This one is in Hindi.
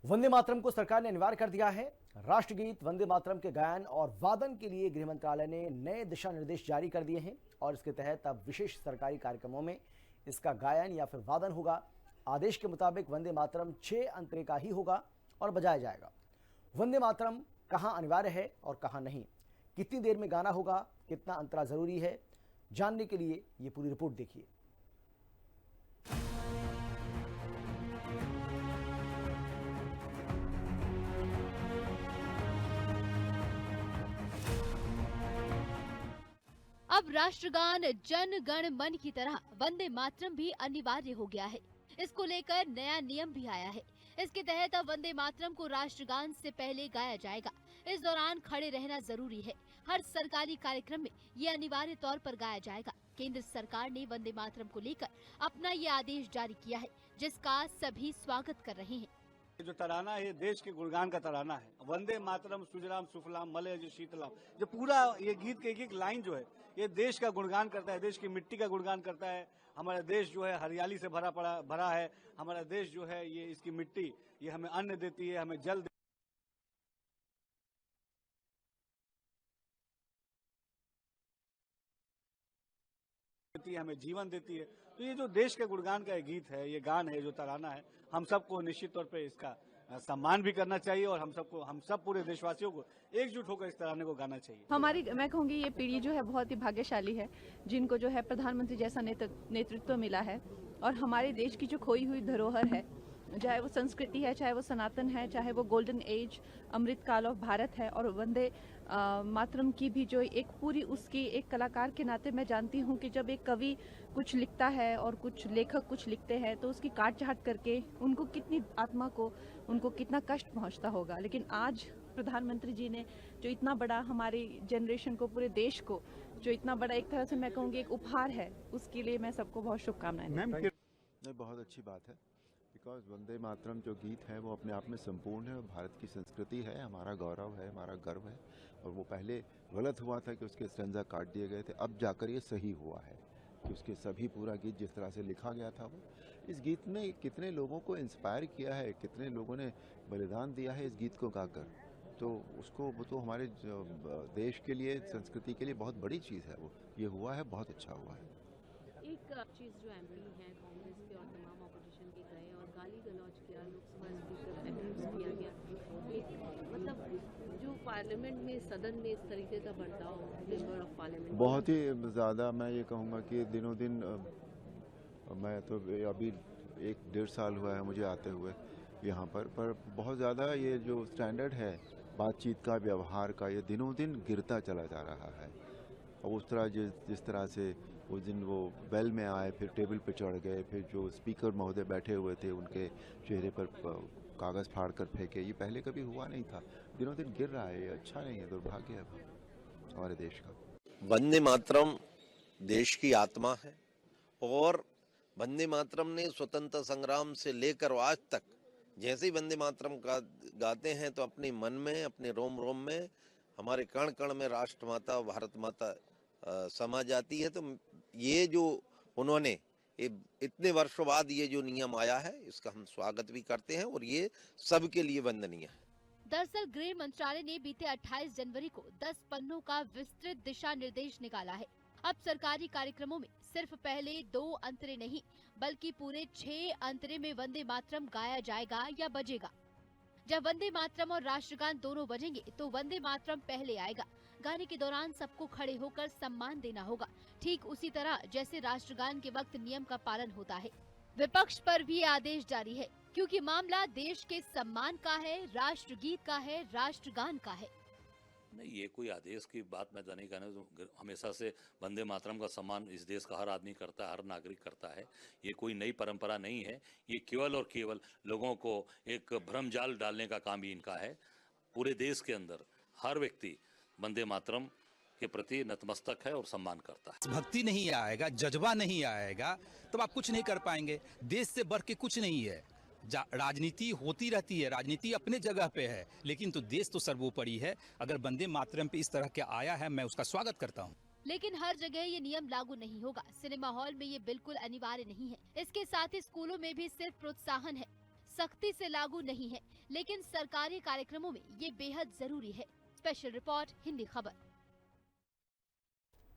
वंदे मातरम को सरकार ने अनिवार्य कर दिया है। राष्ट्रगीत वंदे मातरम के गायन और वादन के लिए गृह मंत्रालय ने नए दिशा निर्देश जारी कर दिए हैं और इसके तहत अब विशेष सरकारी कार्यक्रमों में इसका गायन या फिर वादन होगा। आदेश के मुताबिक वंदे मातरम 6 अंतरे का ही होगा और बजाया जाएगा। वंदे मातरम कहाँ अनिवार्य है और कहाँ नहीं, कितनी देर में गाना होगा, कितना अंतरा जरूरी है, जानने के लिए ये पूरी रिपोर्ट देखिए। अब राष्ट्रगान जन गण मन की तरह वंदे मातरम भी अनिवार्य हो गया है। इसको लेकर नया नियम भी आया है। इसके तहत अब वंदे मातरम को राष्ट्रगान से पहले गाया जाएगा। इस दौरान खड़े रहना जरूरी है। हर सरकारी कार्यक्रम में ये अनिवार्य तौर पर गाया जाएगा। केंद्र सरकार ने वंदे मातरम को लेकर अपना ये आदेश जारी किया है, जिसका सभी स्वागत कर रहे हैं। जो तराना है ये देश के गुणगान का तराना है। वंदे मातरम सुजलाम सुफलाम मलयज शीतलाम, जो पूरा ये गीत के एक लाइन जो है ये देश का गुणगान करता है, देश की मिट्टी का गुणगान करता है। हमारा देश जो है हरियाली से भरा है। हमारा देश जो है ये इसकी मिट्टी ये हमें अन्न देती है, हमें जल देती है, हमें जीवन देती है। तो ये जो देश के गुणगान का गीत है, ये गान है, जो तराना है, हम सबको निश्चित तौर पे इसका सम्मान भी करना चाहिए और हम सब पूरे देशवासियों को एकजुट होकर इस तराने को गाना चाहिए। मैं कहूँगी ये पीढ़ी जो है बहुत ही भाग्यशाली है, जिनको जो है प्रधानमंत्री जैसा नेतृत्व मिला है और हमारे देश की जो खोई हुई धरोहर है, चाहे वो संस्कृति है, चाहे वो सनातन है, चाहे वो गोल्डन एज अमृत काल ऑफ भारत है, और वंदे मातरम की भी जो एक पूरी उसकी एक कलाकार के नाते मैं जानती हूँ कि जब एक कवि कुछ लिखता है और कुछ लेखक कुछ लिखते हैं तो उसकी काट छाट करके उनको कितनी आत्मा को उनको कितना कष्ट पहुँचता होगा। लेकिन आज प्रधानमंत्री जी ने जो इतना बड़ा हमारी जनरेशन को, पूरे देश को जो इतना बड़ा एक तरह से मैं कहूँगी एक उपहार है, उसके लिए मैं सबको बहुत शुभकामनाएं। बहुत अच्छी बात है, बिकॉज वंदे मातरम जो गीत है वो अपने आप में संपूर्ण है और भारत की संस्कृति है, हमारा गौरव है, हमारा गर्व है। और वो पहले गलत हुआ था कि उसके स्टैंजा काट दिए गए थे, अब जाकर ये सही हुआ है कि उसके सभी पूरा गीत जिस तरह से लिखा गया था वो इस गीत ने कितने लोगों को इंस्पायर किया है, कितने लोगों ने बलिदान दिया है इस गीत को गाकर। तो उसको वो तो हमारे देश के लिए, संस्कृति के लिए बहुत बड़ी चीज़ है। वो ये हुआ है, बहुत अच्छा हुआ है। एक चीज़ जो एमपी हैं कांग्रेस के और तमाम ऑपोजिशन के गए और गाली गलौज किया, लोकसभा स्पीकर अब्यूज किया गया, एक मतलब जो पार्लियामेंट में, सदन में इस तरीके का बर्ताव मेंबर ऑफ पार्लियामेंट बहुत ही ज़्यादा, मैं ये कहूँगा कि दिनों दिन मैं तो अभी 1-1.5 साल हुआ है मुझे आते हुए यहाँ पर बहुत ज़्यादा ये जो स्टैंडर्ड है बातचीत का, व्यवहार का, ये दिनों दिन गिरता चला जा रहा है। और उस तरह जिस तरह से उस दिन वो बेल में आए, फिर टेबल पे चढ़ गए, फिर जो स्पीकर महोदय बैठे हुए थे उनके चेहरे पर कागज़ फाड़ कर फेंके, ये पहले कभी हुआ नहीं था। दिनों दिन गिर रहा है, ये अच्छा नहीं है, दुर्भाग्य है हमारे देश का। वंदे मातरम देश की आत्मा है और वंदे मातरम ने स्वतंत्रता संग्राम से लेकर आज तक जैसे ही वंदे मातरम का गाते हैं तो अपने मन में, अपने रोम रोम में, हमारे कण कण में राष्ट्रमाता, भारत माता समा जाती है। तो ये जो उन्होंने इतने वर्षों बाद ये जो नियम आया है, इसका हम स्वागत भी करते हैं और ये सबके लिए वंदनीय है। दरअसल गृह मंत्रालय ने बीते 28 जनवरी को 10 पन्नों का विस्तृत दिशा निर्देश निकाला है। अब सरकारी कार्यक्रमों में सिर्फ पहले 2 अंतरे नहीं, बल्कि पूरे 6 अंतरे में वंदे मातरम गाया जाएगा या बजेगा। जब वंदे मातरम और राष्ट्रगान दोनों बजेंगे तो वंदे मातरम पहले आएगा। गाने के दौरान सबको खड़े होकर सम्मान देना होगा, ठीक उसी तरह जैसे राष्ट्रगान के वक्त नियम का पालन होता है। विपक्ष पर भी आदेश जारी है, क्योंकि मामला देश के सम्मान का है, राष्ट्रगीत का है, राष्ट्रगान का है। नहीं, ये कोई आदेश की बात मैं तो नहीं कहना। हमेशा से वंदे मातरम का सम्मान इस देश का हर आदमी करता है, हर नागरिक करता है। ये कोई नई परंपरा नहीं है। ये केवल और केवल लोगों को एक भ्रमजाल डालने का काम ही इनका है। पूरे देश के अंदर हर व्यक्ति वंदे मातरम के प्रति नतमस्तक है और सम्मान करता है। भक्ति नहीं आएगा, जज्बा नहीं आएगा, तो आप कुछ नहीं कर पाएंगे। देश से बढ़ के कुछ नहीं है। राजनीति होती रहती है, राजनीति अपने जगह पे है, लेकिन तो देश तो सर्वोपरि है। अगर वंदे मातरम पे इस तरह के आया है, मैं उसका स्वागत करता हूँ। लेकिन हर जगह ये नियम लागू नहीं होगा। सिनेमा हॉल में ये बिल्कुल अनिवार्य नहीं है। इसके साथ ही स्कूलों में भी सिर्फ प्रोत्साहन है। सख्ती से लागू नहीं है, लेकिन सरकारी कार्यक्रमों में ये बेहद जरूरी है। स्पेशल रिपोर्ट, हिंदी खबर।